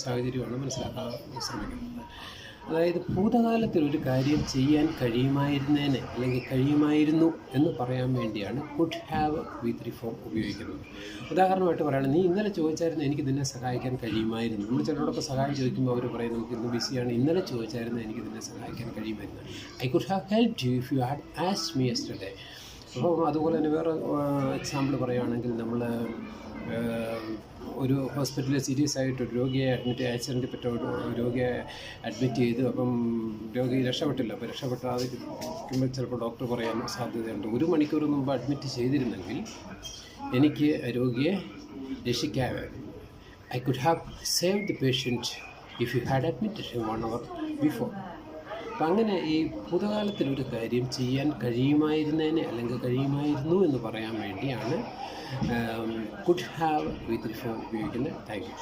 സാഹചര്യമാണ് മനസ്സിലാക്കാൻ ശ്രമിക്കുന്നത്. അതായത് ഭൂതകാലത്തിൽ ഒരു കാര്യം ചെയ്യാൻ കഴിയുമായിരുന്നേനെ അല്ലെങ്കിൽ കഴിയുമായിരുന്നു എന്ന് പറയാൻ വേണ്ടിയാണ് കുഡ് ഹാവ് വി3 ഫോം ഉപയോഗിക്കുന്നത്. ഉദാഹരണമായിട്ട് പറയുകയാണെങ്കിൽ നീ ഇന്നലെ ചോദിച്ചായിരുന്നു എനിക്ക് നിന്നെ സഹായിക്കാൻ കഴിയുമായിരുന്നു. നമ്മൾ ചിലരോടൊക്കെ സഹായം ചോദിക്കുമ്പോൾ അവർ പറയും നമുക്ക് ഇന്ന് ബിസിയാണ്, ഇന്നലെ ചോദിച്ചായിരുന്നു എനിക്ക് നിന്നെ സഹായിക്കാൻ കഴിയുമായിരുന്നു. I could have helped you if you had asked me yesterday. അപ്പോൾ അതുപോലെ തന്നെ വേറെ എക്സാമ്പിൾ പറയുകയാണെങ്കിൽ നമ്മൾ ഒരു ഹോസ്പിറ്റലിൽ സീരിയസ് ആയിട്ട് ഒരു രോഗിയെ ആക്സിഡൻറ്റിൽ പറ്റ രോഗിയെ അഡ്മിറ്റ് ചെയ്തു. അപ്പം രോഗി രക്ഷപ്പെട്ടില്ല. അപ്പോൾ രക്ഷപ്പെട്ടാതിരിക്കുമ്പോൾ ചിലപ്പോൾ ഡോക്ടർ പറയാൻ സാധ്യതയുണ്ട് 1 മണിക്കൂർ മുമ്പ് അഡ്മിറ്റ് ചെയ്തിരുന്നെങ്കിൽ എനിക്ക് രോഗിയെ രക്ഷിക്കാമായിരുന്നു. I could have save the patient if you had admitted him 1 hour before. അപ്പം അങ്ങനെ ഈ ഭൂതകാലത്തിലൊരു കാര്യം ചെയ്യാൻ കഴിയുമായിരുന്നേനെ അല്ലെങ്കിൽ കഴിയുമായിരുന്നു എന്ന് പറയാൻ വേണ്ടിയാണ് കുഡ് ഹാവ് വി3 ഫോം ഉപയോഗിക്കുന്നത്. Thank you.